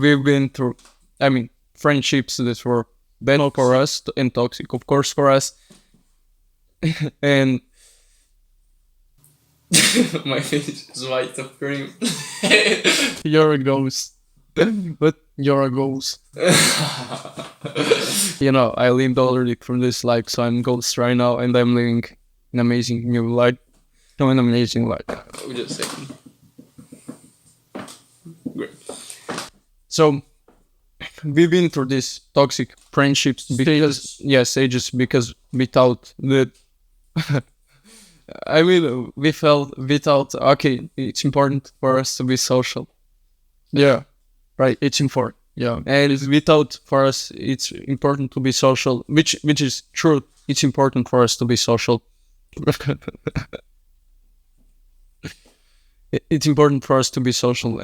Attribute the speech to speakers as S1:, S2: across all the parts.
S1: we've been through, I mean, friendships that were bad for us and toxic, of course, for us. And my face is white of cream. You're a ghost. But you're a ghost. I lived already from this life, so I'm ghost right now, and I'm living an amazing new life. No, an amazing life. Just a second. Great. So, we've been through these toxic friendships because, ages, because without the, I mean, we felt without, okay, it's important for us to be social. Yeah, right, it's important. Yeah, and without, for us, it's important to be social, which is true. It's important for us to be social. It's important for us to be social,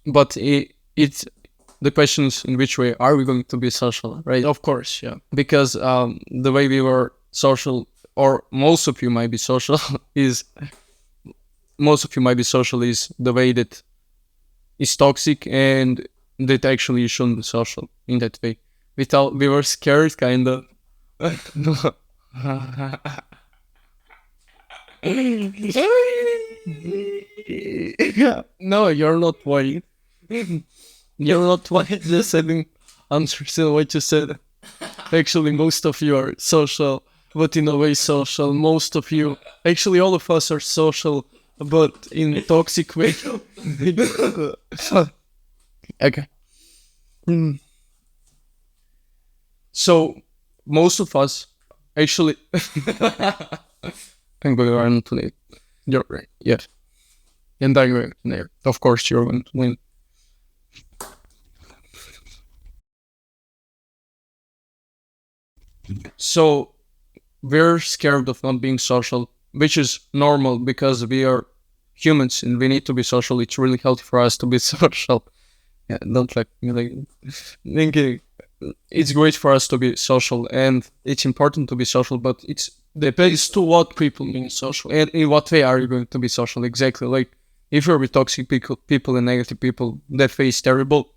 S1: but it's the questions in which way are we going to be social, right? Of course, yeah. Because the way we were social, or most of you might be social, is the way that is toxic, and that actually you shouldn't be social in that way. We were scared, kind of. No, you're not white. You're not white. Just having understand what you said. Actually, most of you are social, but in a way social. Most of you, actually, all of us are social, but in a toxic way. Okay. So, most of us, actually, I'm going to run today. You're right. Yes. And I'm going there. Of course, you're going to win. So, we're scared of not being social, which is normal because we are humans and we need to be social. It's really healthy for us to be social. Yeah, don't like me like thinking. It's great for us to be social, and it's important to be social, but it's depends to what people mean social, and in what way are you going to be social exactly. Like, if you're with toxic people and negative people, that way is terrible,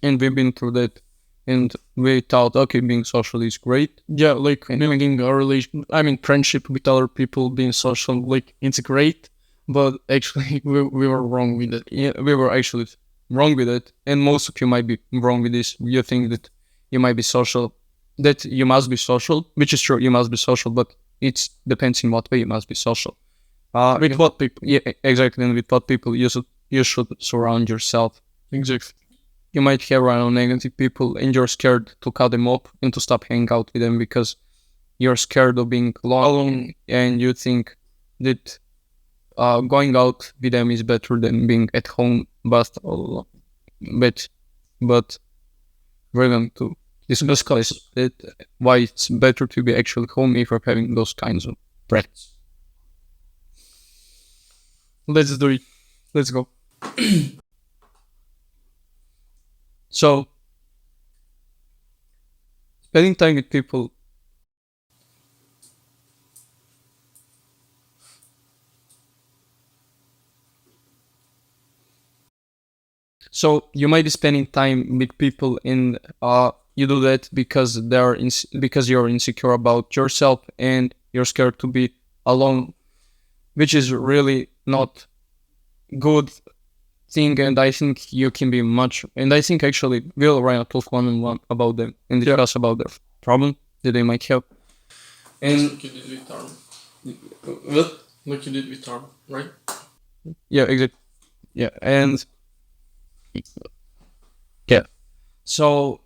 S1: and we've been through that, and we thought, okay, being social is great. Yeah, like building a relation, I mean, friendship with other people, being social, like, it's great, but actually we were wrong with it. Yeah, we were actually wrong with it, and most of you might be wrong with this. You think that you might be social, that you must be social, which is true, you must be social, but it depends in what way you must be social. With what people, yeah, exactly, and with what people you should surround yourself. Exactly. You might have around negative people, and you're scared to cut them off and to stop hanging out with them because you're scared of being alone, and you think that going out with them is better than being at home. But we're going to discuss it, why it's better to be actually home if you're having those kinds of friends. Let's do it. Let's go. So, spending time with people. So you might be spending time with people, and you do that because because you're insecure about yourself and you're scared to be alone, which is really not good thing. And I think you can be much. And I think actually we'll write a talk one-on-one about them and discuss about their problem that they might have. And like you did with Tarm. What? Like you did with Tarm, right? Yeah, exactly. Yeah, and yeah. So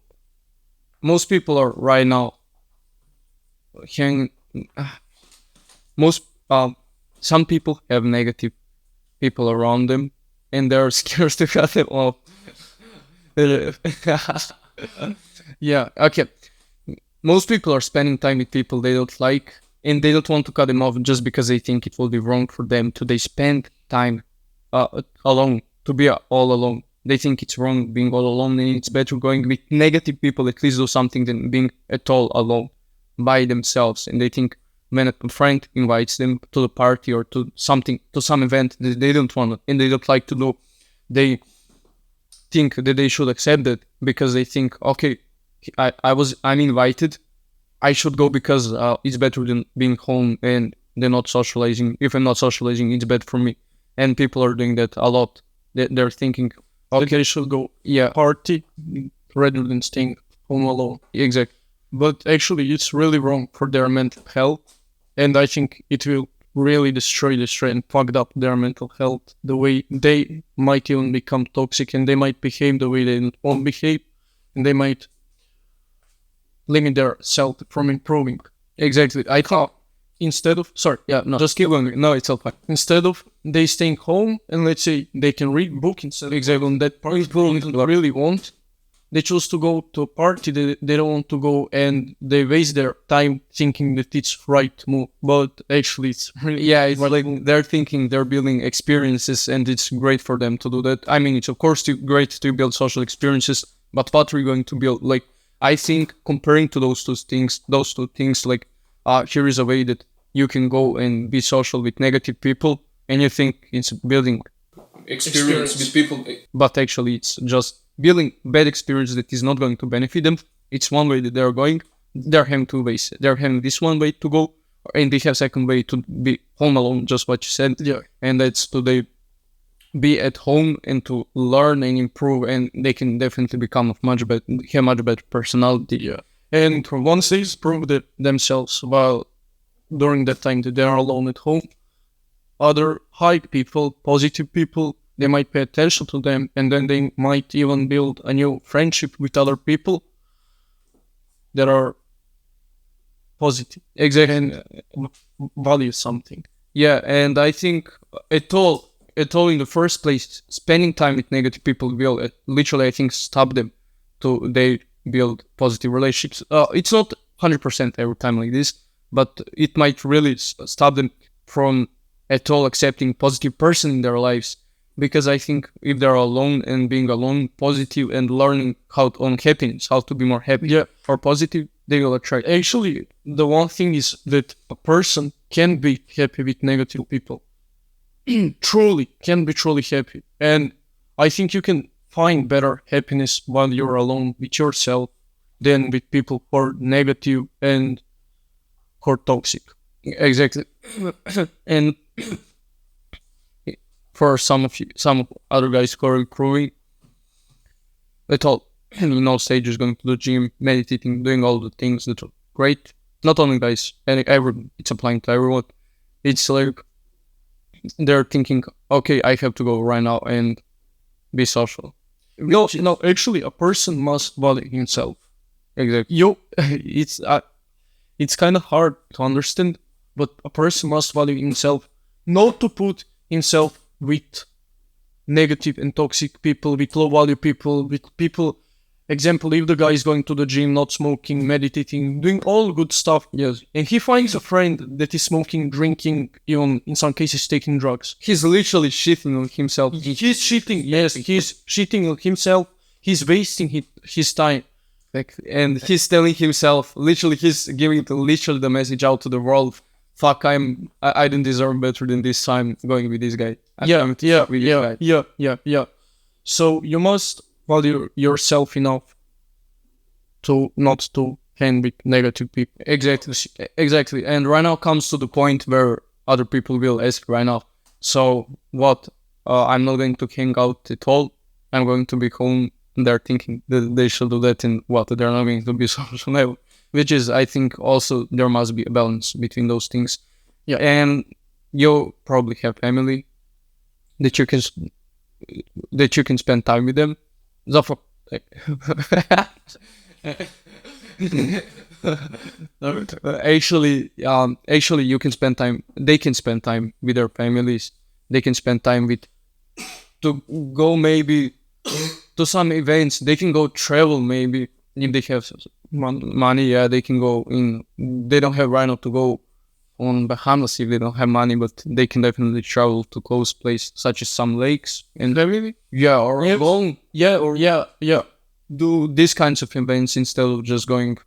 S1: most people are right now hearing. Most some people have negative people around them, and they're scared to cut them off. Yeah. Okay. Most people are spending time with people they don't like, and they don't want to cut them off just because they think it will be wrong for them to. They spend time alone, to be all alone. They think it's wrong being all alone, and it's better going with negative people, at least do something, than being at all alone by themselves. And they think when a friend invites them to the party or to something, to some event that they don't want and they don't like to do, they think that they should accept that because they think, okay, I'm invited, I should go because it's better than being home and they're not socializing. If I'm not socializing, it's bad for me. And people are doing that a lot. They're thinking, okay,
S2: They should go
S1: yeah,
S2: party rather than staying home alone.
S1: exactly.
S2: But actually, it's really wrong for their mental health. And I think it will really destroy and fucked up their mental health. The way they might even become toxic and they might behave the way they won't behave. And they might limit their self from improving.
S1: Exactly. I thought,
S2: Instead of, sorry,
S1: yeah, no, just keep going. No, it's all fine.
S2: instead of they staying home and let's say they can read book instead
S1: Exactly.
S2: of that part they really want, they choose to go to a party that they don't want to go and they waste their time thinking that it's right move, but actually it's really
S1: Yeah, it's like they're thinking they're building experiences and it's great for them to do that. I mean, it's of course great to build social experiences, but what are we going to build? Like, I think comparing to those two things, like, here is a way that you can go and be social with negative people and you think it's building experience with people, but actually it's just building bad experience that is not going to benefit them. It's one way that they're going. They're having two ways. They're having this one way to go, and they have second way to be home alone, just what you said.
S2: Yeah.
S1: And that's to they be at home and to learn and improve, and they can definitely become much better, have much better personality.
S2: Yeah. And once they prove that themselves while during that time that they are alone at home, other high people, positive people, they might pay attention to them and then they might even build a new friendship with other people that are positive
S1: Exactly.
S2: and value something.
S1: Yeah, and I think at all in the first place, spending time with negative people will literally, I think, stop them to they build positive relationships. It's not 100% every time like this, but it might really stop them from at all accepting positive person in their lives. Because I think if they're alone and being alone, positive and learning how to on happiness, how to be more happy or positive, they will attract.
S2: Actually, the one thing is that a person can be happy with negative people. Truly, can be truly happy. And I think you can find better happiness while you're alone with yourself than with people who are negative and who are toxic.
S1: Exactly. And for some other guys who are improving, at all, stages, going to the gym, meditating, doing all the things that are great. Not only guys, it's applying to everyone. It's like they're thinking, okay, I have to go right now and be social.
S2: No, actually, a person must value himself.
S1: Exactly.
S2: It's kind of hard to understand, but a person must value himself, not to put himself with negative and toxic people, with low value people, with people. Example, if the guy is going to the gym, not smoking, meditating, doing all good stuff,
S1: Yes.
S2: and he finds a friend that is smoking, drinking, even in some cases taking drugs.
S1: He's literally shitting on himself.
S2: He's cheating, yes, he's cheating on himself, he's wasting his time.
S1: And he's telling himself, literally, he's giving the message out to the world. Fuck, I didn't deserve better than this time going with this guy.
S2: Yeah. So you must value yourself enough to not to hang with negative people.
S1: Exactly. And right now comes to the point where other people will ask right now. So what? I'm not going to hang out at all. I'm going to be home. They're thinking that they should do that, and what? They're not going to be social level. Which is, I think, also there must be a balance between those things.
S2: Yeah.
S1: And you probably have family that you can spend time with them. Zafar. Actually, you can spend time. They can spend time with their families. They can spend time with to go maybe to some events. They can go travel maybe if they have money. Yeah, they can go in. They don't have right now to go on Bahamas if they don't have money, but they can definitely travel to close places such as some lakes and
S2: Really?
S1: or alone.
S2: Yeah.
S1: Do these kinds of events instead of just going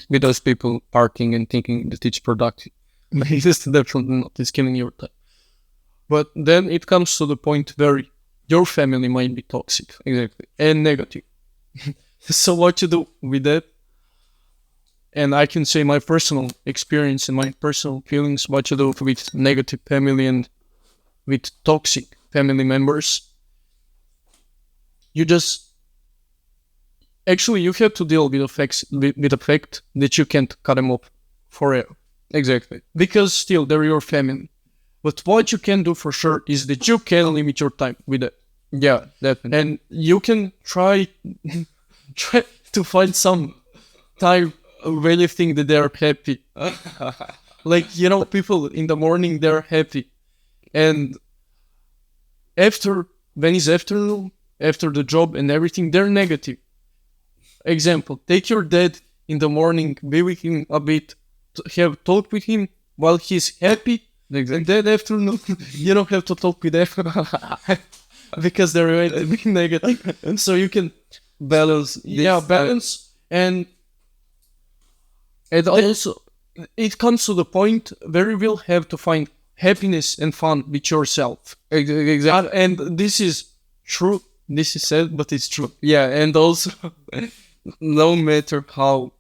S1: with those people partying and thinking that it's productive.
S2: This is definitely not. It's killing your time. But then it comes to the point where your family might be toxic.
S1: Exactly.
S2: And negative. So what you do with that? And I can say my personal experience and my personal feelings, what you do with negative family and with toxic family members. You just actually you have to deal with the fact that you can't cut them off forever.
S1: Exactly.
S2: Because still they're your family. But what you can do for sure is that you can limit your time with it.
S1: Yeah, definitely.
S2: And you can try to find some time when you think that they're happy. Like, you know, people in the morning, they're happy. And when it's afternoon, after the job and everything, they're negative. Example, take your dad in the morning, be with him a bit, have talk with him while he's happy.
S1: Exactly.
S2: And then afternoon, you don't have to talk with them because they're really negative. And so you can
S1: balance.
S2: balance. And also, it comes to the point where you will have to find happiness and fun with yourself.
S1: Exactly.
S2: And this is true. This is sad, but it's true.
S1: Yeah, and also, no matter how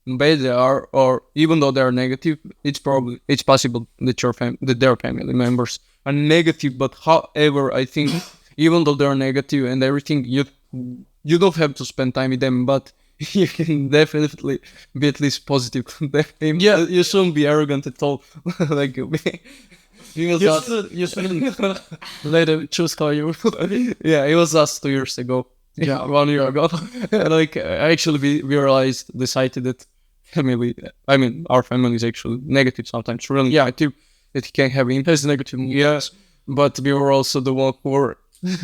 S1: bad they are, or even though they are negative, it's possible that that their family members are negative. But however, I think even though they're negative and everything, you don't have to spend time with them, but you can definitely be at least positive. Yeah, you shouldn't be arrogant at all. Like
S2: You shouldn't let them choose how you.
S1: Yeah, it was us 2 years ago.
S2: Yeah,
S1: 1 year ago. Like actually, we decided that our family is actually negative sometimes. Really, yeah, it can have impact negative. Yes, but we were also the one who were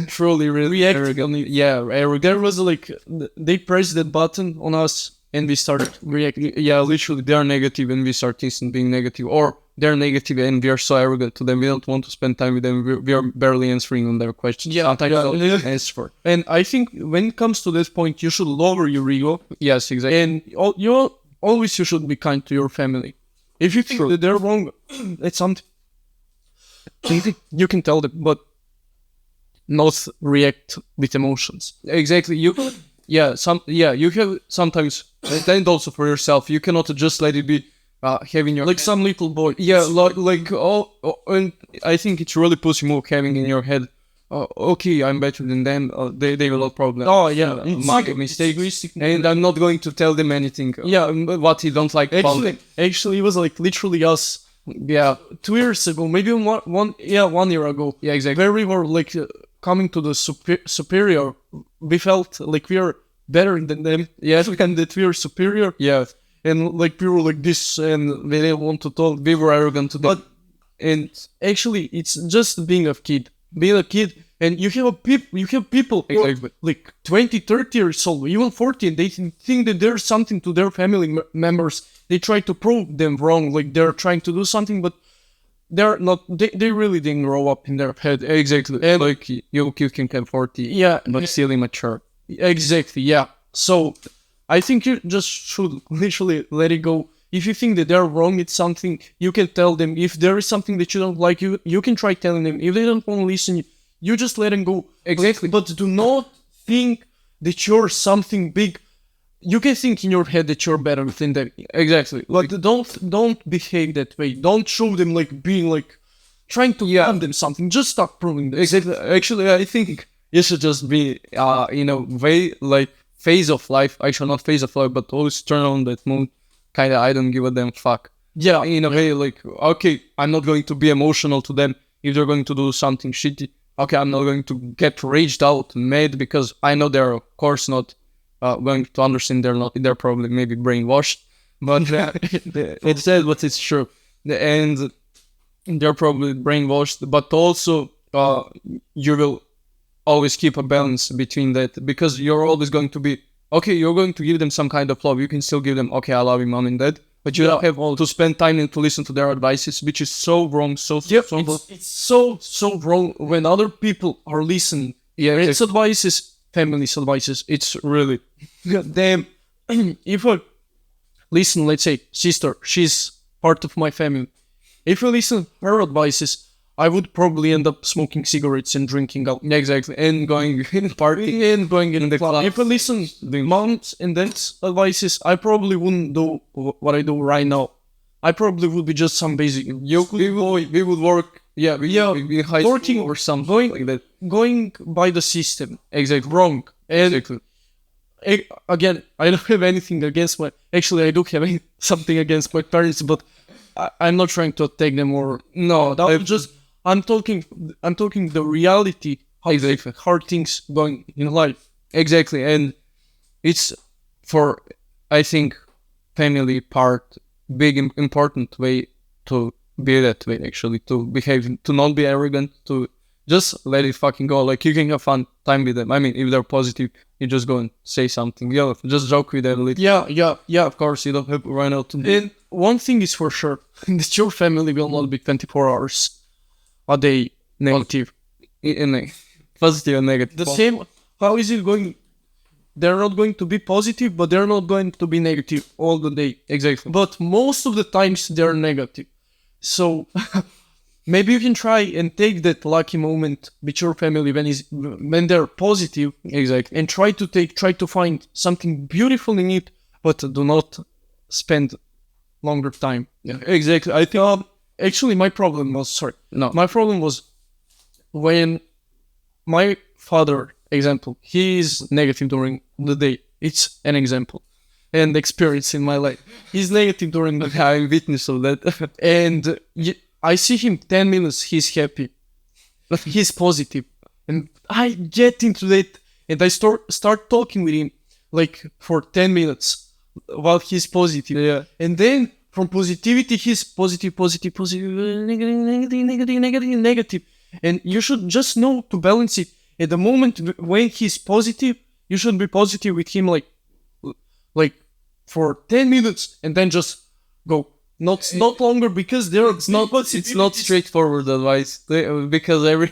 S1: truly really arrogant. Yeah, arrogant.
S2: There was like they pressed that button on us and we started reacting.
S1: Yeah, literally, they're negative and we start being negative, or they're negative and we are so arrogant to them. We don't want to spend time with them. We are barely answering on their questions.
S2: Yeah,
S1: sometimes answer.
S2: And I think when it comes to this point, you should lower your ego.
S1: Yes, exactly.
S2: And you should be kind to your family. If you think that they're wrong, it's something you can tell them, but not react with emotions.
S1: Exactly. You have sometimes, and also for yourself, you cannot just let it be having your
S2: like some little boy.
S1: Yeah, and I think it's really pussy move having in your head. Okay, I'm better than them. They will have problems.
S2: Oh yeah,
S1: my mistake, and I'm not going to tell them anything.
S2: Yeah,
S1: what he don't like.
S2: Actually, it was like literally us. Yeah, 2 years ago, maybe 1 year ago.
S1: Yeah, exactly.
S2: Where we were like coming to the superior, we felt like we are better than them.
S1: Yes,
S2: and that we are superior.
S1: Yeah,
S2: and like we were like this, and we didn't want to talk.
S1: We were arrogant to them.
S2: But and actually, it's just being a kid. Being a kid, and you have people
S1: exactly.
S2: like 20, 30 years old, even 40, and they think that there's something to their family members. They try to prove them wrong, like they're trying to do something, but they're not. They really didn't grow up in their head.
S1: Exactly. And like you can have 40,
S2: yeah,
S1: but still immature.
S2: Exactly, yeah. So I think you just should literally let it go. If you think that they're wrong, it's something you can tell them. If there is something that you don't like, you can try telling them. If they don't want to listen, you just let them go.
S1: Exactly.
S2: But do not think that you're something big. You can think in your head that you're better than them.
S1: Exactly.
S2: Like don't behave that way. Don't show them like being like trying to prove them something. Just stop proving them.
S1: Exactly. Actually, I think you should just be way like phase of life. Actually, not phase of life, but always turn on that mood. Kind of, I don't give a damn fuck.
S2: Yeah,
S1: in a way, like, okay, I'm not going to be emotional to them if they're going to do something shitty. Okay, I'm not going to get raged out and mad because I know they're, of course, not going to understand. They're probably maybe brainwashed, but it's sad, but it's true. And they're probably brainwashed, but also you will always keep a balance between that, because you're always going to be, okay, you're going to give them some kind of love. You can still give them, okay, I love you, mom and dad. But you don't have to spend time and to listen to their advices, which is so wrong.
S2: It's so wrong when other people are listening.
S1: Yeah,
S2: it's advices, family's advices. It's really damn. If I listen, let's say sister, she's part of my family. If I listen her advices, I would probably end up smoking cigarettes and drinking alcohol.
S1: Exactly. And going in party
S2: And going in the club.
S1: clubs.
S2: If I listen to moms and dad's advices, I probably wouldn't do what I do right now. I probably would be just some basic.
S1: we would work. Yeah, we high
S2: Working
S1: school or something
S2: going
S1: like that.
S2: going by the system.
S1: Exactly.
S2: Wrong. And
S1: Exactly.
S2: again, I don't have anything against my. Actually, I do have something against my parents, but I'm not trying to attack them or
S1: No,
S2: that was just. I'm talking the reality how
S1: Exactly.
S2: hard things going in life.
S1: exactly. And it's for, I think, family part big important way to be that way, actually, to behave, to not be arrogant, to just let it fucking go. Like, you can have fun time with them. I mean, if they're positive, you just go and say something. Yeah, just joke with them a little.
S2: Yeah.
S1: Of course, you don't have to run out to be
S2: And one thing is for sure, that your family will not be 24 hours a day negative.
S1: in a positive and negative.
S2: The same. How is it going? They're not going to be positive, but they're not going to be negative all the day.
S1: Exactly.
S2: But most of the times they're negative. So maybe you can try and take that lucky moment with your family when they're positive,
S1: Exactly.
S2: and try to find something beautiful in it, but do not spend longer time.
S1: Yeah, exactly. I think
S2: Actually, my problem was
S1: no.
S2: my problem was when my father, example, he is negative during the day. It's an example and experience in my life. He's negative during the day.
S1: I'm witness of that.
S2: And I see him 10 minutes, he's happy. He's positive. And I get into that and I start talking with him like for 10 minutes while he's positive.
S1: Yeah.
S2: And then from positivity, he's positive, negative. And you should just know to balance it. At the moment when he's positive, you should be positive with him like for 10 minutes and then just go. Not longer, because
S1: It's not straightforward advice, because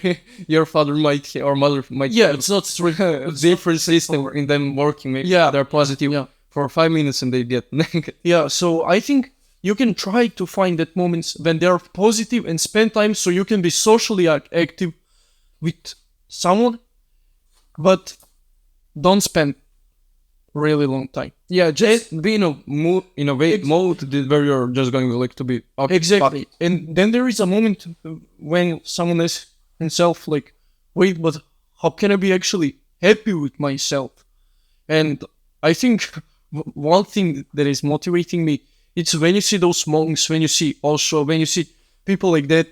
S1: your father might or mother might
S2: Yeah, it's not straight.
S1: a different system in them working. Maybe
S2: Yeah.
S1: they're positive
S2: Yeah.
S1: for 5 minutes and they get negative.
S2: Yeah, so I think you can try to find that moments when they're positive and spend time so you can be socially active with someone, but don't spend really long time.
S1: Yeah, just be in a mood, in a way mode where you're just going like to be okay,
S2: Exactly.
S1: fuck.
S2: And then there is a moment when someone is himself like, wait, but how can I be actually happy with myself? And I think one thing that is motivating me, it's when you see those moments, when you see people like that,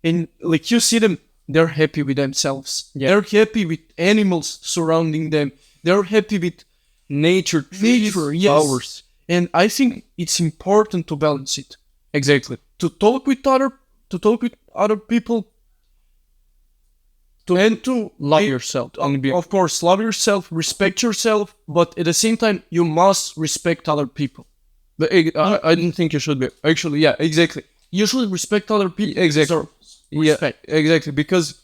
S2: and like you see them, they're happy with themselves.
S1: Yeah.
S2: They're happy with animals surrounding them. They're happy with
S1: Nature,
S2: nature, yes.
S1: flowers.
S2: And I think it's important to balance it.
S1: Exactly.
S2: To talk with other people, to
S1: Love yourself. And be,
S2: of course, love yourself, respect yourself, but at the same time, you must respect other people.
S1: but I don't think you should be. Actually, yeah, exactly.
S2: You should respect other people.
S1: Exactly.
S2: deserve respect.
S1: Yeah, exactly. Because,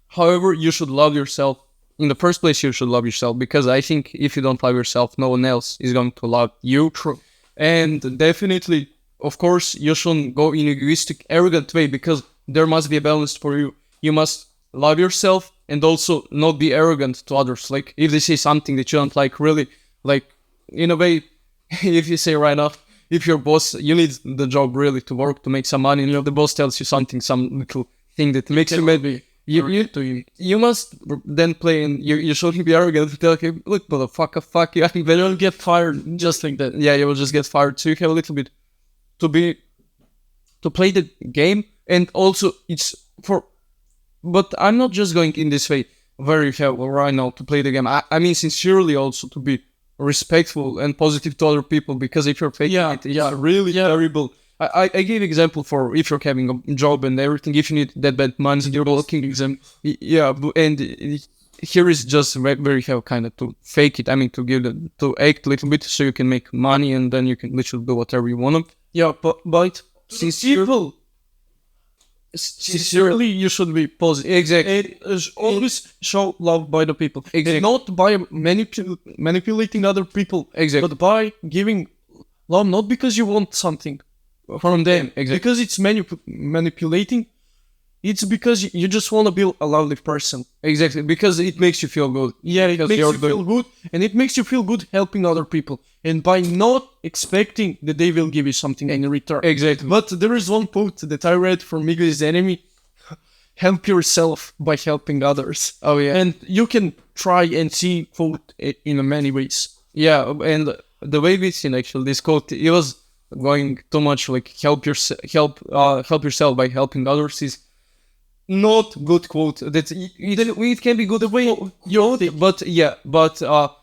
S1: however, you should love yourself. In the first place, you should love yourself, because I think if you don't love yourself, no one else is going to love you.
S2: True.
S1: And definitely, of course, you shouldn't go in egoistic, arrogant way, because there must be a balance for you. You must love yourself and also not be arrogant to others. Like, if they say something that you don't like, really, like, in a way, if you say right now, if your boss, you need the job really to work, to make some money, and the boss tells you something, some little thing that makes you mad, you must then play, and you shouldn't be arrogant and tell him, look, motherfucker, fuck you.
S2: They don't get fired just like that.
S1: Yeah, you will just get fired. So you have a little bit to play the game, and also it's for. But I'm not just going in this way very well right now to play the game. I mean sincerely also to be respectful and positive to other people, because if you're faking it, it's really terrible. I give example for if you're having a job and everything, if you need that bad money, you're working exam. Yeah, and here is just very how kind of to fake it. I mean to to act a little bit so you can make money, and then you can literally do whatever you want.
S2: Yeah, but
S1: Sincere,
S2: sincerely, you should be positive.
S1: Exactly.
S2: And always show love by the people.
S1: Exactly.
S2: And not by manipulating other people.
S1: Exactly.
S2: But by giving love, not because you want something from them.
S1: Exactly.
S2: Because it's manipulating. it's because you just want to be a lovely person.
S1: Exactly, because it makes you feel good.
S2: Yeah, it
S1: Because
S2: makes you
S1: you're
S2: feel good, and it makes you feel good helping other people, and by not expecting that they will give you something in return.
S1: Exactly.
S2: But there is one quote that I read from Miguel's Enemy: "Help yourself by helping others."
S1: Oh yeah.
S2: And you can try and see quote in many ways.
S1: Yeah, and the way we seen actually this quote, it was going too much like help yourself by helping others is not good quote. That it can be good the way but yeah, but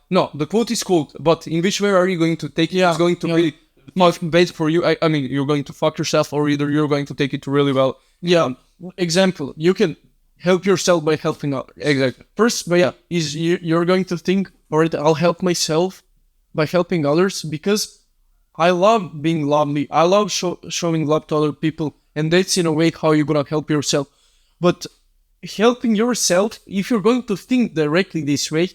S1: no, the quote is quote, but in which way are you going to take it?
S2: Yeah,
S1: It's going to be much bad for you. I mean, you're going to fuck yourself, or either you're going to take it really well.
S2: Yeah. Example: you can help yourself by helping others.
S1: Exactly.
S2: First, but yeah, is you're going to think, all right, I'll help myself by helping others because I love being lovely. I love showing love to other people, and that's in a way how you're gonna help yourself. But helping yourself, if you're going to think directly this way,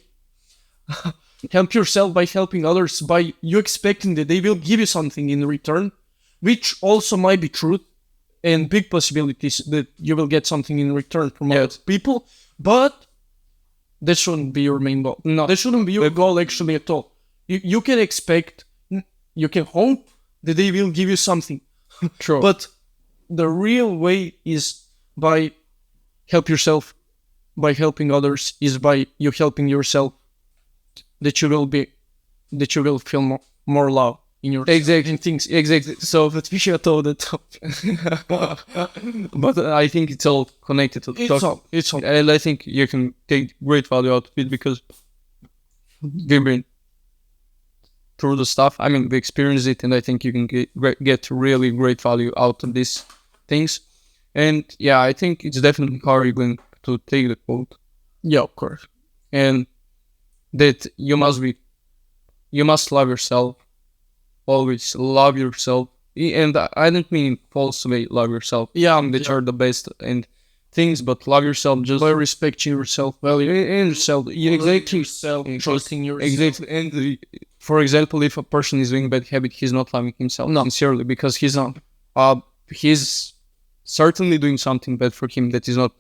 S2: help yourself by helping others by you expecting that they will give you something in return, which also might be true, and big possibilities that you will get something in return from other people, but that shouldn't be your main goal.
S1: No.
S2: That shouldn't be your goal actually at all. You can expect, you can hope that they will give you something.
S1: True.
S2: But the real way is by help yourself, by helping others, is by you helping yourself, that you will feel more love in your
S1: Exactly.
S2: things.
S1: Exactly. So,
S2: But we should thought that
S1: but I think it's all connected to
S2: it's all.
S1: and I think you can take great value out of it because we've been through the stuff. I mean, we experienced it, and I think you can get really great value out of these things. And yeah, I think it's definitely how you're going to take the quote,
S2: Yeah, of course.
S1: and that you must love yourself. Always love yourself, and I don't mean falsely love yourself.
S2: Yeah,
S1: That you're the best and things, but love yourself just
S2: by respecting yourself, value
S1: and
S2: yourself,
S1: exactly
S2: yourself,
S1: and
S2: trusting yourself.
S1: exactly. And for example, if a person is doing bad habit, he's not loving himself sincerely because he's certainly doing something bad for him that is not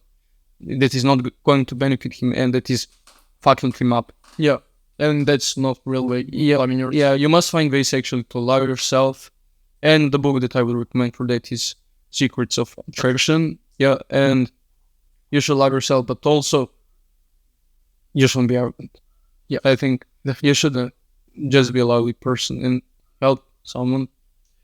S1: going to benefit him, and that is fucking him up.
S2: Yeah, and that's not real way.
S1: Yeah,
S2: I mean,
S1: yeah, you must find ways actually to love yourself. And the book that I would recommend for that is Secrets of Attraction. Yeah, and you should love yourself, but also you shouldn't be arrogant. Yeah, I think you shouldn't just be a lovely person and help someone.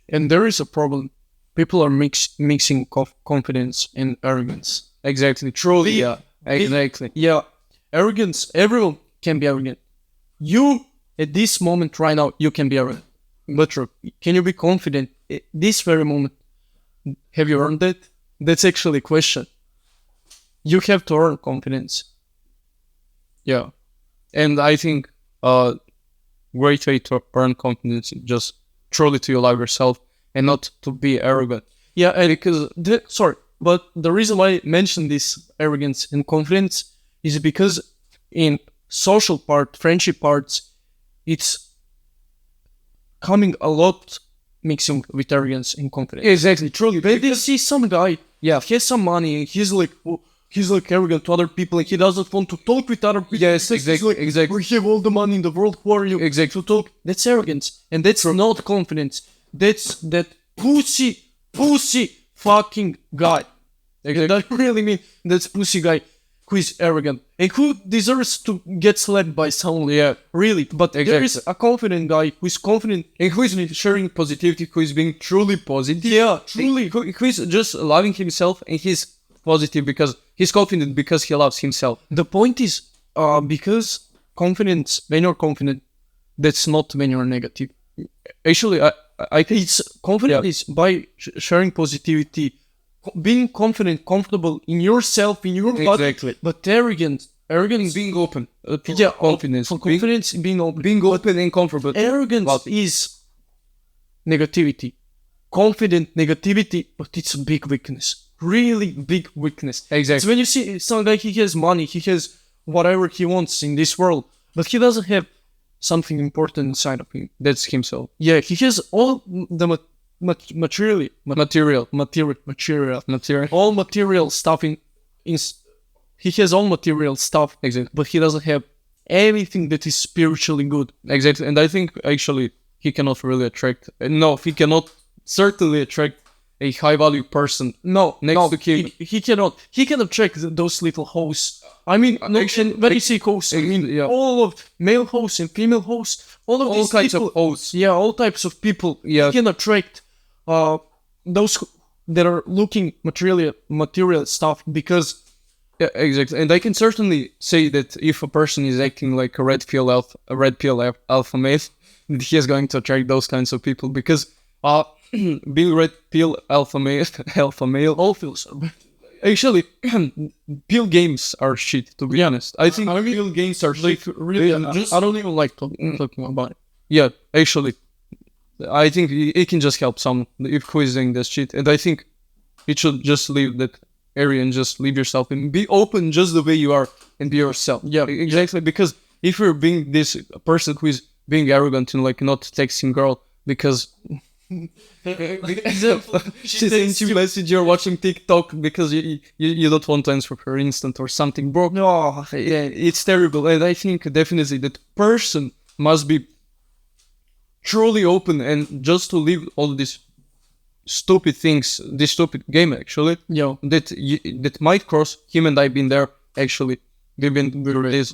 S2: And there is a problem. People are mixing confidence and arrogance.
S1: Exactly, truly. Yeah, exactly.
S2: Yeah, arrogance. Everyone can be arrogant. You, at this moment right now, you can be arrogant. But can you be confident at this very moment? Have you earned it? That's actually a question. You have to earn confidence.
S1: Yeah, and I think a great way to earn confidence is just truly to love yourself and not to be arrogant.
S2: Yeah, and because but the reason why I mentioned this arrogance and confidence is because in social part, friendship parts, it's coming a lot mixing with arrogance and confidence.
S1: Exactly, truly.
S2: They see some guy, he has some money, and he's like arrogant to other people, and he doesn't want to talk with other people.
S1: Yes, exactly, exactly.
S2: We have all the money in the world. Who are you?
S1: Exactly.
S2: To talk. That's arrogance, and that's not confidence. That's that pussy fucking guy.
S1: Exactly.
S2: I really mean that's pussy guy who is arrogant and who deserves to get slapped by someone.
S1: Yeah,
S2: really. But
S1: exactly.
S2: there is a confident guy who is confident
S1: and who is sharing positivity, who is being truly positive.
S2: Yeah, truly.
S1: Who is just loving himself, and he's positive because he's confident because he loves himself.
S2: The point is, because confidence, when you're confident, that's not when you're negative.
S1: Actually, I think
S2: it's confident is by sharing positivity, being confident, comfortable in yourself, in your body.
S1: Exactly.
S2: But arrogant
S1: is being open.
S2: Confidence. For confidence, being
S1: open and comfortable.
S2: Arrogance is negativity. Confident negativity, but it's a big weakness. Really big weakness.
S1: Exactly.
S2: So when you see some guy, he has money, he has whatever he wants in this world, but he doesn't have something important inside of him.
S1: That's himself.
S2: Yeah, he has all the materially,
S1: Material.
S2: material, all material stuff he has all material stuff,
S1: Exactly.
S2: but he doesn't have anything that is spiritually good.
S1: Exactly. And I think actually he cannot really attract. No, he cannot certainly attract a high value person.
S2: No,
S1: Next
S2: no,
S1: to him.
S2: he cannot. He can attract those little hosts. I mean, no,
S1: Actually,
S2: when you say hosts, I mean
S1: yeah.
S2: all of male hosts and female hosts, all of
S1: All
S2: these
S1: kinds
S2: people,
S1: of hosts.
S2: yeah, all types of people.
S1: Yeah.
S2: He can attract those that are looking material stuff because
S1: Yeah, exactly. And I can certainly say that if a person is acting like a red pill alpha male, he is going to attract those kinds of people because being red pill alpha male
S2: all feels.
S1: actually pill games are shit, to be honest. I think
S2: I mean,
S1: pill games are
S2: Like
S1: shit.
S2: really,
S1: Just-
S2: I don't even like talking about it.
S1: Yeah, actually, I think it can just help someone if who is doing this shit, and I think it should just leave that area and just leave yourself and be open just the way you are and be yourself.
S2: Yeah.
S1: Exactly. Because if you're being this person who is being arrogant and like not texting girl because she sends you message you're watching TikTok because you don't want to answer her instant or something, bro.
S2: No,
S1: Yeah, it's terrible, and I think definitely that person must be truly open and just to leave all these stupid things, this stupid game actually
S2: yeah,
S1: that might cross him and I been there actually. We've been through this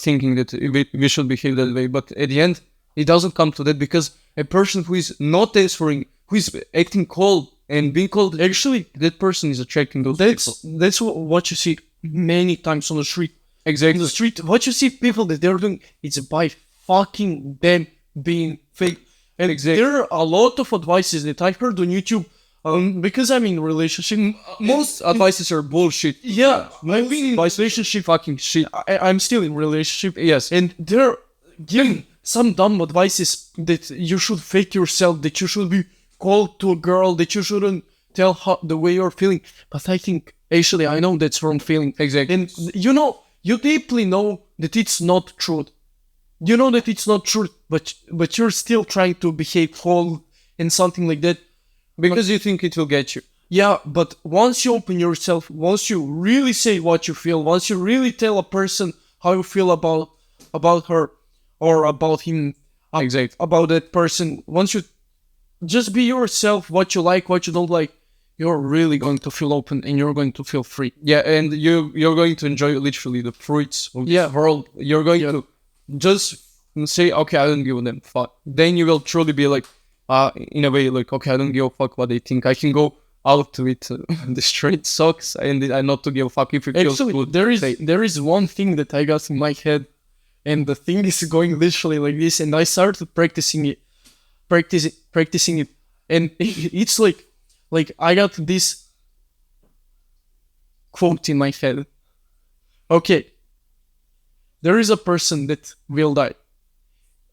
S1: thinking that we should behave that way, but at the end it doesn't come to that because a person who is not answering, who is acting cold and being cold, actually that person is attracting those people.
S2: that's what you see many times on the street. In
S1: Exactly.
S2: the street, what you see people that they're doing, it's by fucking them being fake. And there are a lot of advices that I heard on YouTube because I'm in a relationship.
S1: Most advices are bullshit.
S2: Yeah, I'm being in a relationship.
S1: Fucking shit.
S2: I'm still in a relationship.
S1: Yes.
S2: And they're giving some dumb advices that you should fake yourself, that you should be cold to a girl, that you shouldn't tell her the way you're feeling. But I think, actually, I know that's wrong feeling.
S1: Exactly.
S2: And you deeply know that it's not true. You know that it's not true, but you're still trying to behave cold and something like that.
S1: Because you think it will get you.
S2: Yeah, but once you open yourself, once you really say what you feel, once you really tell a person how you feel about her or about him,
S1: Exactly.
S2: about that person, once you just be yourself, what you like, what you don't like, you're really going to feel open and you're going to feel free.
S1: Yeah, and you're going to enjoy literally the fruits of
S2: Yeah.
S1: this world. You're going to just say, okay, I don't give them fuck. Then you will truly be like, in a way, like, okay, I don't give a fuck what they think. I can go out with the straight socks and I not to give a fuck if it feels
S2: Actually,
S1: good.
S2: there is one thing that I got in my head, and the thing is going literally like this, and I started practicing it, and it's like I got this quote in my head. Okay, there is a person that will die,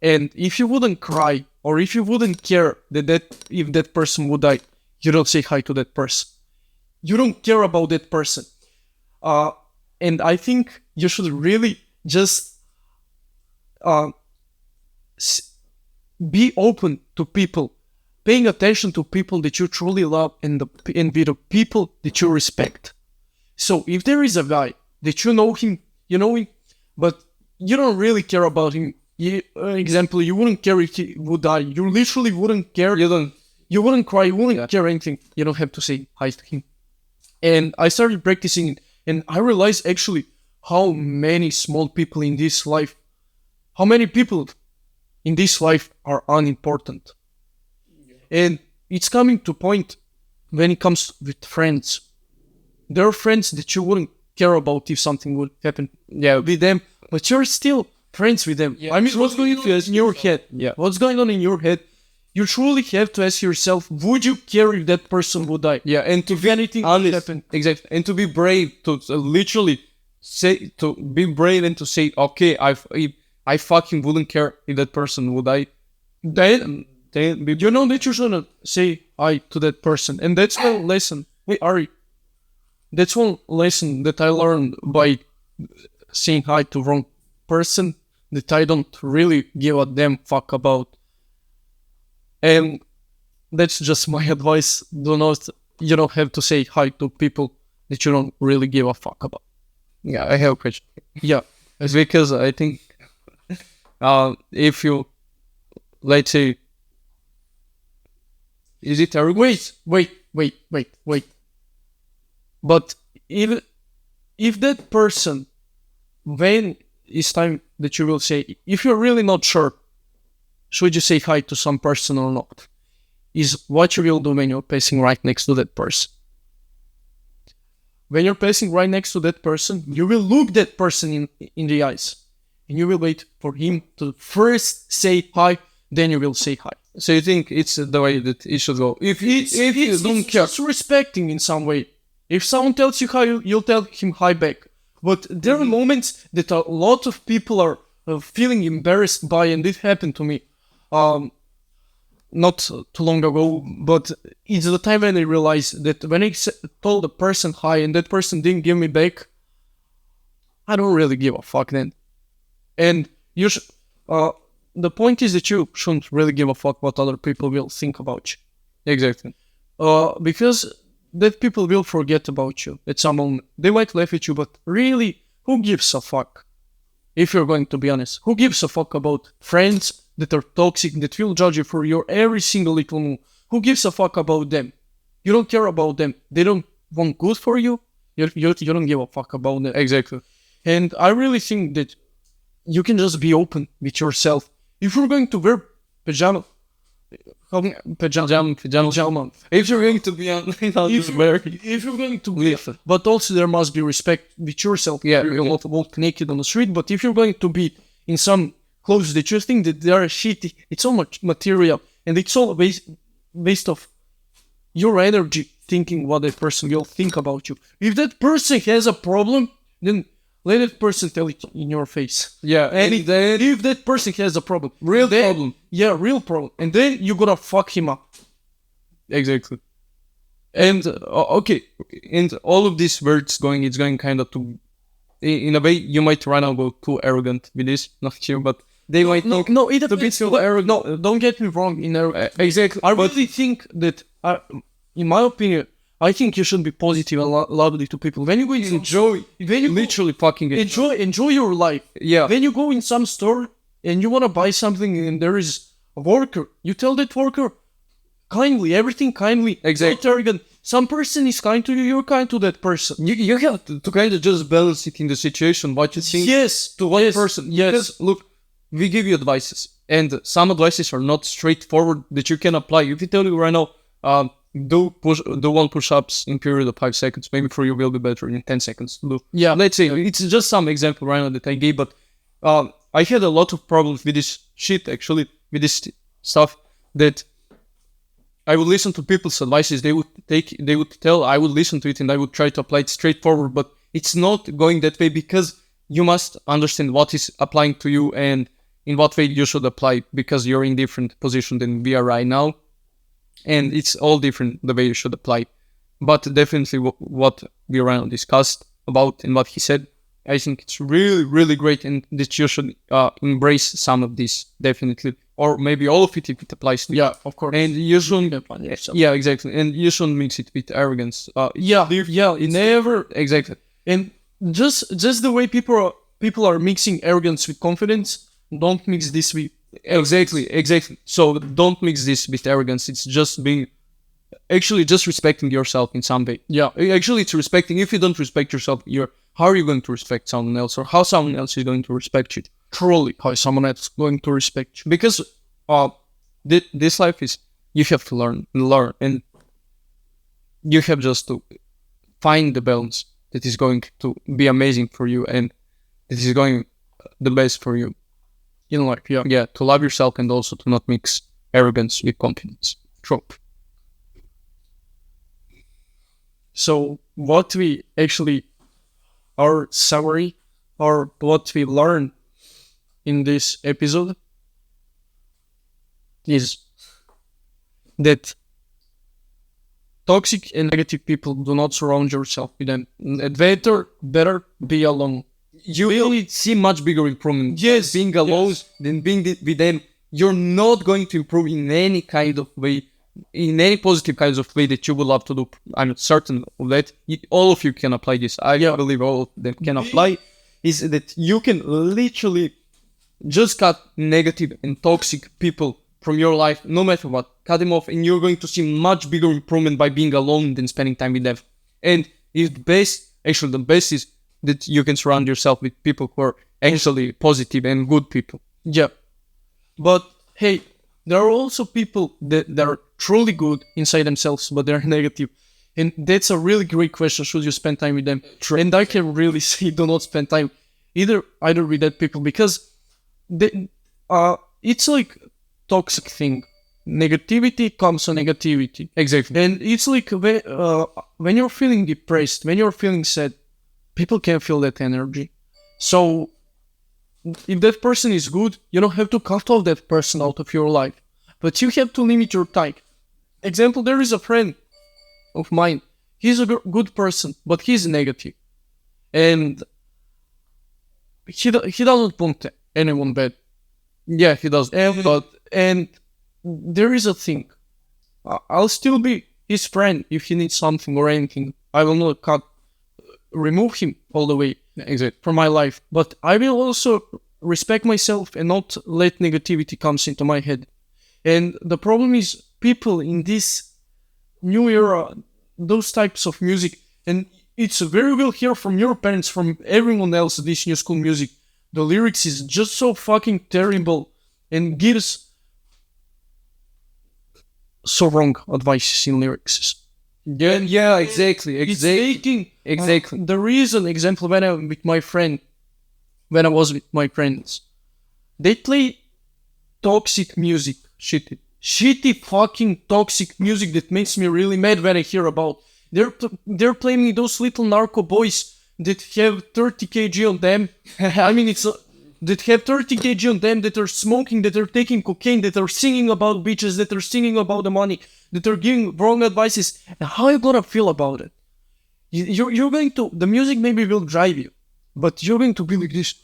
S2: and if you wouldn't cry or if you wouldn't care if that person would die, you don't say hi to that person. You don't care about that person. And I think you should really just be open to people, paying attention to people that you truly love and be the people that you respect. So if there is a guy that you know him, but you don't really care about him. Example, you wouldn't care if he would die. You literally wouldn't care. You wouldn't cry. You wouldn't care anything. You don't have to say hi to him. And I started practicing it, and I realized actually how many small people in this life, how many people in this life are unimportant. And it's coming to point when it comes with friends. There are friends that you wouldn't care about if something would happen with them, but you're still friends with them. I mean, what's going on in your head?
S1: Yeah.
S2: What's going on in your head? You truly have to ask yourself, would you care if that person would die?
S1: Yeah, and to
S2: If
S1: be
S2: anything
S1: honest,
S2: happened.
S1: exactly, and to be brave, to literally say, to be brave and to say, okay, I fucking wouldn't care if that person would die.
S2: Then you know that you shouldn't say hi to that person. And that's one lesson. Wait, Ari. That's one lesson that I learned by saying hi to wrong person that I don't really give a damn fuck about. And that's just my advice. You don't have to say hi to people that you don't really give a fuck about.
S1: Yeah, I have a question.
S2: Yeah.
S1: It's because I think if you, let's say, is it arrogant?
S2: Wait. But if that person, when it's time that you will say, if you're really not sure, should you say hi to some person or not, is what you will do when you're passing right next to that person. When you're passing right next to that person, you will look that person in the eyes, and you will wait for him to first say hi, then you will say hi.
S1: So you think it's the way that it should go? If you don't care,
S2: just respecting in some way. If someone tells you hi, you'll tell him hi back. But there are moments that a lot of people are feeling embarrassed by, and it happened to me not too long ago. But it's the time when I realized that when I told the person hi and that person didn't give me back, I don't really give a fuck then. And you should. The point is that you shouldn't really give a fuck what other people will think about you.
S1: exactly.
S2: Because that people will forget about you at some moment. They might laugh at you, but really, who gives a fuck? If you're going to be honest, who gives a fuck about friends that are toxic, that will judge you for your every single little move? Who gives a fuck about them? You don't care about them. They don't want good for you. You don't give a fuck about them.
S1: Exactly.
S2: And I really think that you can just be open with yourself. If you're going to wear pajama,
S1: If you're going to be on,
S2: if you're going to be, but also there must be respect with yourself.
S1: Yeah,
S2: You're not walk naked on the street. But if you're going to be in some clothes that you think that they are shitty, it's all much material, and it's all based of your energy thinking what that person will think about you. If that person has a problem, then let that person tell it in your face.
S1: Yeah,
S2: And if that person has a problem, real problem, and then you gotta fuck him up.
S1: exactly. And okay, and all of these words going, it's going kind of to, in a way, you might run out go too arrogant with this, not you, but they might think
S2: It's
S1: a bit too arrogant.
S2: No, don't get me wrong.
S1: Exactly.
S2: I really think that, in my opinion, I think you should be positive and lovely to people. When you go
S1: Literally fucking it.
S2: enjoy your life.
S1: Yeah.
S2: When you go in some store and you wanna buy something and there is a worker, you tell that worker kindly, everything kindly.
S1: Exactly.
S2: Not arrogant. Some person is kind to you, you're kind to that person.
S1: You have to kind of just balance it in the situation, what you think to one person.
S2: Yes.
S1: Because, look, we give you advices, and some advices are not straightforward that you can apply. If we tell you right now, do 1 push-ups in period of 5 seconds, maybe for you will be better in 10 seconds.
S2: Yeah.
S1: Let's say, it's just some example right now that I gave, but I had a lot of problems with this shit, actually, with this stuff, that I would listen to people's advices. They would tell, I would listen to it and I would try to apply it straightforward, but it's not going that way, because you must understand what is applying to you and in what way you should apply, because you're in different position than we are right now. And it's all different the way you should apply. But definitely what we around discussed about and what he said, I think it's really, really great, and that you should embrace some of this, definitely. Or maybe all of it if it applies to you.
S2: Yeah, of course.
S1: And you shouldn't, yeah, exactly. And you shouldn't mix it with arrogance.
S2: Never.
S1: Exactly.
S2: And just the way people are mixing arrogance with confidence, don't mix this with.
S1: Exactly. So don't mix this with arrogance. It's just just respecting yourself in some way.
S2: Yeah.
S1: Actually, it's respecting. If you don't respect yourself, how are you going to respect someone else, or how someone else is going to respect you?
S2: Truly, how someone else is going to respect you?
S1: Because this life is, you have to learn, and you have just to find the balance that is going to be amazing for you, and that is going the best for you in life. Yeah, to love yourself, and also to not mix arrogance with confidence. True.
S2: So what we actually, our summary, or what we learned in this episode, is that toxic and negative people, do not surround yourself with them. Better be alone.
S1: You will see much bigger improvement.
S2: Yes,
S1: being alone than being with them. You're not going to improve in any kind of way. in any positive kinds of way that you would love to do. I'm certain of that. All of you can apply this. I believe all of them can apply. Is that you can literally just cut negative and toxic people from your life, no matter what. Cut them off, and you're going to see much bigger improvement by being alone than spending time with them. And it's the best is that you can surround yourself with people who are actually positive and good people.
S2: Yeah. But hey, there are also people that are truly good inside themselves, but they're negative. And that's a really great question. Should you spend time with them?
S1: True.
S2: And I can really say do not spend time either with that people, because it's like toxic thing. Negativity comes on negativity.
S1: Exactly.
S2: And it's like when you're feeling depressed, when you're feeling sad, people can feel that energy. So if that person is good, you don't have to cut off that person out of your life, but you have to limit your time. Example, there is a friend of mine. He's a good person, but he's negative. And he doesn't want anyone bad.
S1: Yeah, he does.
S2: And there is a thing. I'll still be his friend if he needs something or anything. I will not remove him all the way from my life. But I will also respect myself and not let negativity comes into my head. And the problem is people in this new era, those types of music, and it's very well hear from your parents, from everyone else, this new school music. The lyrics is just so fucking terrible and gives so wrong advices in lyrics.
S1: Yeah, exactly.
S2: It's making
S1: Exactly.
S2: the reason, example, when I was with my friends, they play toxic music, shitty fucking toxic music that makes me really mad when I hear about. They're playing those little narco boys that have 30 kg on them. I mean, that have 30 kg on them, that are smoking, that are taking cocaine, that are singing about bitches, that are singing about the money, that are giving wrong advices. And how are you gonna feel about it? You're going to, the music maybe will drive you, but you're going to be like this.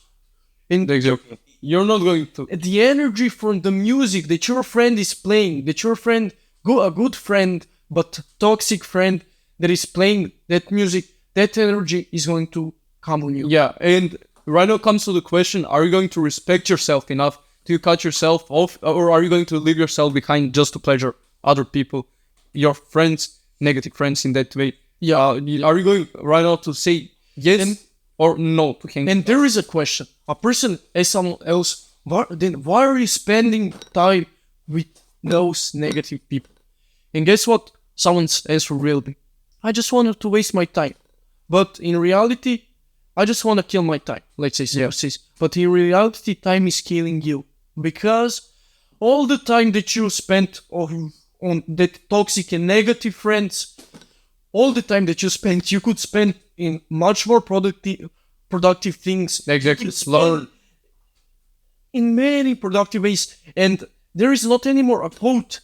S2: And
S1: Exactly. You're not going to.
S2: the energy from the music that your friend is playing, that your friend, a good friend, but toxic friend that is playing that music, that energy is going to come on you.
S1: Yeah, and right now comes to the question, are you going to respect yourself enough to cut yourself off, or are you going to leave yourself behind just to pleasure other people, your friends, negative friends in that way?
S2: Yeah.
S1: Are you going right now to say yes or no to hang?
S2: And there is a question. A person as someone else, why are you spending time with those negative people? And guess what? Someone's answer will be, I just wanted to waste my time. But in reality, I just want to kill my time. Let's say so.
S1: Yeah.
S2: But in reality, time is killing you. Because all the time that you spent on that toxic and negative friends, all the time that you spent, you could spend in much more productive things.
S1: Exactly.
S2: Learn in many productive ways. And there is not anymore a quote,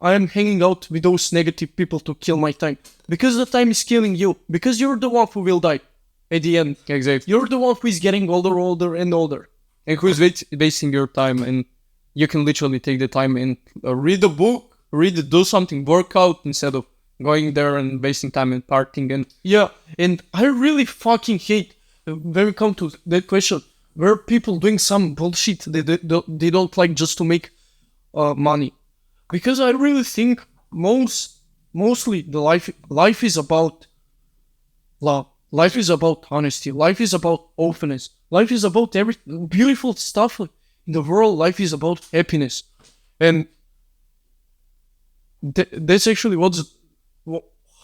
S2: I am hanging out with those negative people to kill my time. Because the time is killing you. Because you're the one who will die at the end.
S1: Exactly.
S2: You're the one who is getting older and older.
S1: And who is wasting your time, and you can literally take the time and read a book, do something, work out, instead of going there and wasting time and partying. And
S2: yeah, and I really fucking hate when we come to that question, where people doing some bullshit they don't like just to make money. Because I really think mostly the life is about love. Life is about honesty. Life is about openness. Life is about every beautiful stuff in the world. Life is about happiness. And that's actually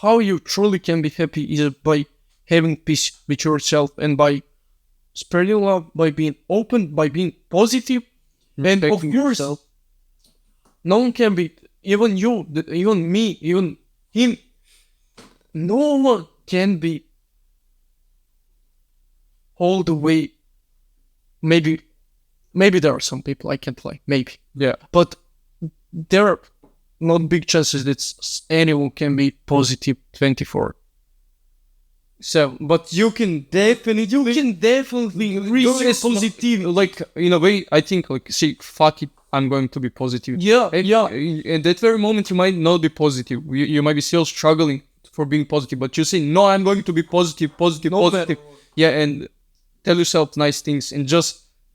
S2: how you truly can be happy, is by having peace with yourself and by spreading love, by being open, by being positive. And of course, no one can be, even you, even me, even him, no one can be all the way. Maybe there are some people I can't like, maybe.
S1: yeah,
S2: But there are not big chances that anyone can be positive 24.
S1: so, but you can definitely
S2: reach positive.
S1: like, in a way, I think, like, see, fuck it, I'm going to be positive.
S2: Yeah,
S1: And,
S2: yeah.
S1: in that very moment, you might not be positive. You might be still struggling for being positive, but you say, no, I'm going to be positive, positive, positive. Yeah, and tell yourself nice things and just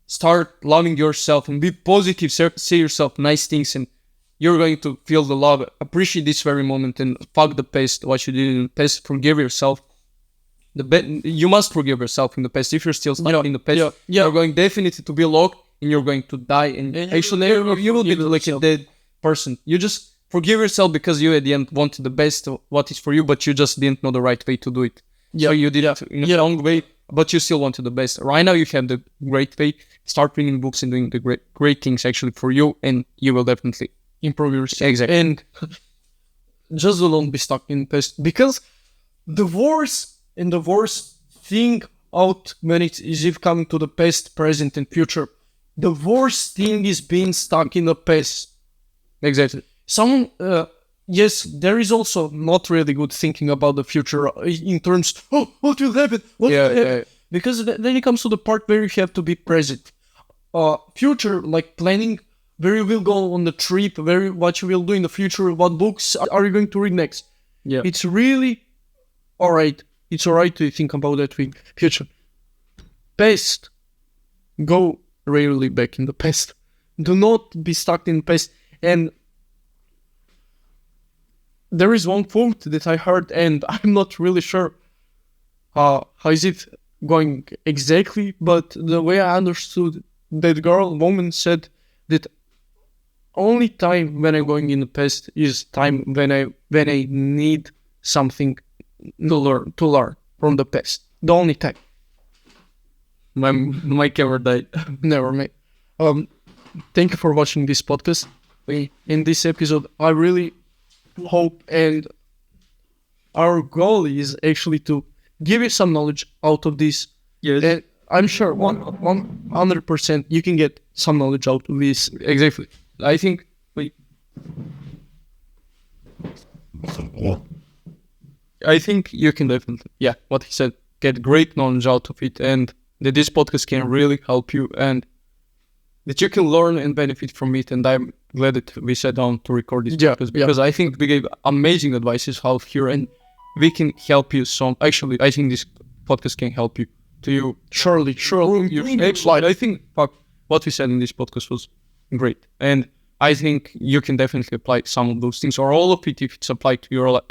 S1: start loving yourself and be positive. Say yourself nice things and you're going to feel the love. Appreciate this very moment and fuck the past, what you did in the past. Forgive yourself. You must forgive yourself in the past. If you're still stuck in the past, you're going definitely to be locked and you're going to die. And actually, you will be like a dead person. You just forgive yourself because you at the end wanted the best of what is for you, but you just didn't know the right way to do it. So you did it in a wrong way, but you still wanted the best. Right now, you have the great way. Start reading books and doing the great things actually for you, and you will definitely improve yourself. Exactly. And just don't be stuck in the past, because the worst thing out when it is if coming to the past, present, and future, the worst thing is being stuck in the past. Exactly. Yes, there is also not really good thinking about the future in terms, what will happen? What will happen? Yeah. Because then it comes to the part where you have to be present. Future, like planning, where you will go on the trip, what you will do in the future, what books are you going to read next? Yeah. It's really alright. It's alright to think about that thing. Future. Past. Go rarely back in the past. Do not be stuck in the past. And there is one quote that I heard, and I'm not really sure how is it going exactly, but the way I understood that woman said that only time when I'm going in the past is time when I need something to learn from the past. The only time. My camera died. Never mind. Thank you for watching this podcast. In this episode, I really hope, and our goal is actually to give you some knowledge out of this. Yes. And I'm sure 100% you can get some knowledge out of this. Exactly. I think you can definitely, what he said, get great knowledge out of it, and that this podcast can really help you, and that you can learn and benefit from it. And I'm glad that we sat down to record this podcast, because I think we gave amazing advices out here, and we can help you some. Actually, I think this podcast can help you to you. Surely. I think what we said in this podcast was great, and I think you can definitely apply some of those things, or all of it, if it's applied to your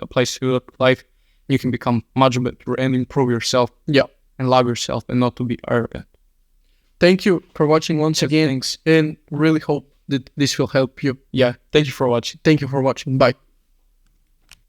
S1: life. You can become much better and improve yourself. Yeah, and love yourself, and not to be arrogant. Thank you for watching once again, and really hope that this will help you. Yeah, thank you for watching. Bye.